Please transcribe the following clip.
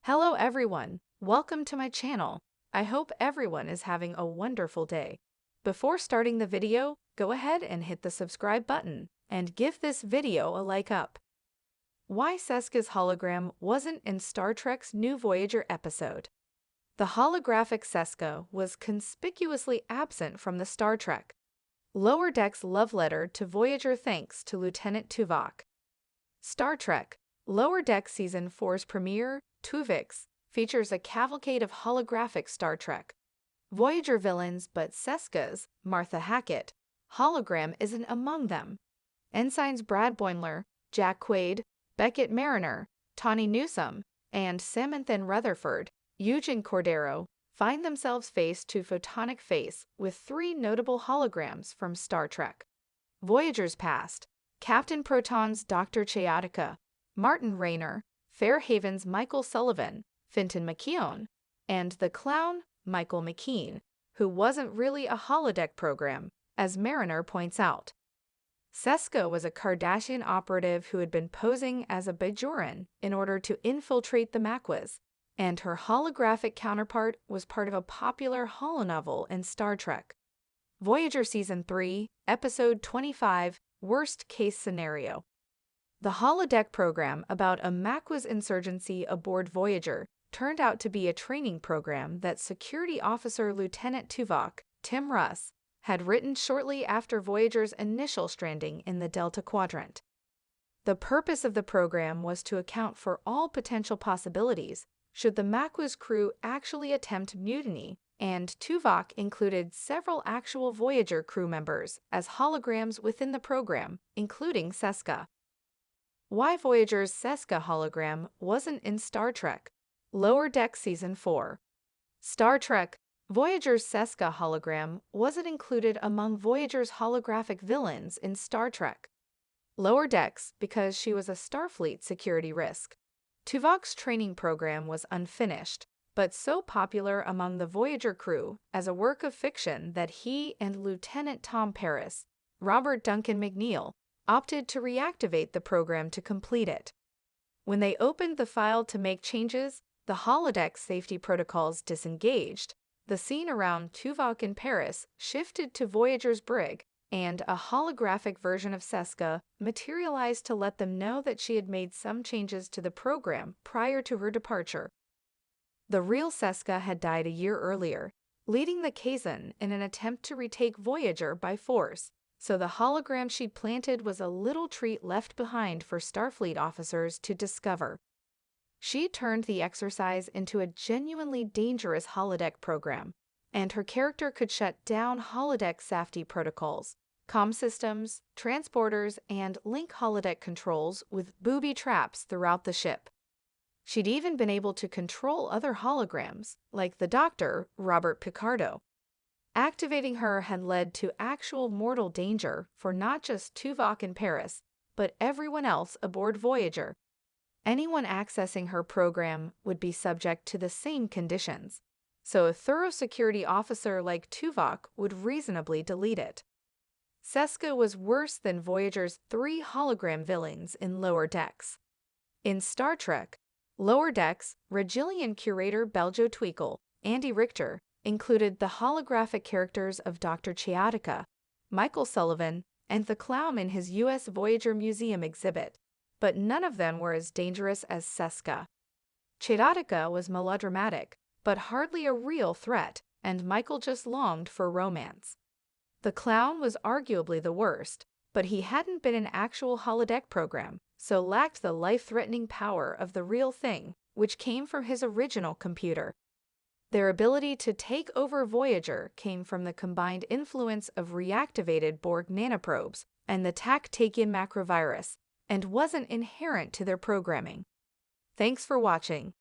Hello everyone, welcome to my channel. I hope everyone is having a wonderful day. Before starting the video, go ahead and hit the subscribe button and give this video a like up. Why Seska's hologram wasn't in Star Trek's new Voyager episode. The holographic Seska was conspicuously absent from the Star Trek Lower Decks love letter to Voyager thanks to Lieutenant Tuvok. Star Trek Lower Decks Season 4's premiere, Tuvix, features a cavalcade of holographic Star Trek Voyager villains, but Seska's, Martha Hackett, hologram isn't among them. Ensigns Brad Boimler, Jack Quaid, Beckett Mariner, Tawny Newsome, and Samantha Rutherford, Eugene Cordero, find themselves face to photonic face with three notable holograms from Star Trek Voyager's past: Captain Proton's Dr. Chaotica, Martin Rayner, Fairhaven's Michael Sullivan, Finton McKeown, and the clown, Michael McKean, who wasn't really a holodeck program, as Mariner points out. Seska was a Cardassian operative who had been posing as a Bajoran in order to infiltrate the Maquis, and her holographic counterpart was part of a popular holonovel in Star Trek Voyager Season 3, Episode 25, Worst Case Scenario. The holodeck program about a Maquis insurgency aboard Voyager turned out to be a training program that Security Officer Lieutenant Tuvok, Tim Russ, had written shortly after Voyager's initial stranding in the Delta Quadrant. The purpose of the program was to account for all potential possibilities should the Maquis crew actually attempt mutiny, and Tuvok included several actual Voyager crew members as holograms within the program, including Seska. Why Voyager's Seska hologram wasn't in Star Trek Lower Decks Season 4. Star Trek Voyager's Seska hologram wasn't included among Voyager's holographic villains in Star Trek Lower Decks because she was a Starfleet security risk. Tuvok's training program was unfinished, but so popular among the Voyager crew as a work of fiction that he and Lieutenant Tom Paris, Robert Duncan McNeil, opted to reactivate the program to complete it. When they opened the file to make changes, the holodeck safety protocols disengaged, the scene around Tuvok and Paris shifted to Voyager's brig, and a holographic version of Seska materialized to let them know that she had made some changes to the program prior to her departure. The real Seska had died a year earlier, leading the Kazon in an attempt to retake Voyager by force, so the hologram she'd planted was a little treat left behind for Starfleet officers to discover. She turned the exercise into a genuinely dangerous holodeck program, and her character could shut down holodeck safety protocols, comm systems, transporters, and link holodeck controls with booby traps throughout the ship. She'd even been able to control other holograms, like the Doctor, Robert Picardo. Activating her had led to actual mortal danger for not just Tuvok and Paris, but everyone else aboard Voyager. Anyone accessing her program would be subject to the same conditions, so a thorough security officer like Tuvok would reasonably delete it. Seska was worse than Voyager's three hologram villains in Lower Decks. In Star Trek Lower Decks, Regillian curator Beljo Tweakle, Andy Richter, included the holographic characters of Dr. Chaotica, Michael Sullivan, and the clown in his U.S. Voyager Museum exhibit, but none of them were as dangerous as Seska. Chaotica was melodramatic, but hardly a real threat, and Michael just longed for romance. The clown was arguably the worst, but he hadn't been an actual holodeck program, so lacked the life-threatening power of the real thing, which came from his original computer. Their ability to take over Voyager came from the combined influence of reactivated Borg nanoprobes and the Tactacian macrovirus, and wasn't inherent to their programming. Thanks for watching.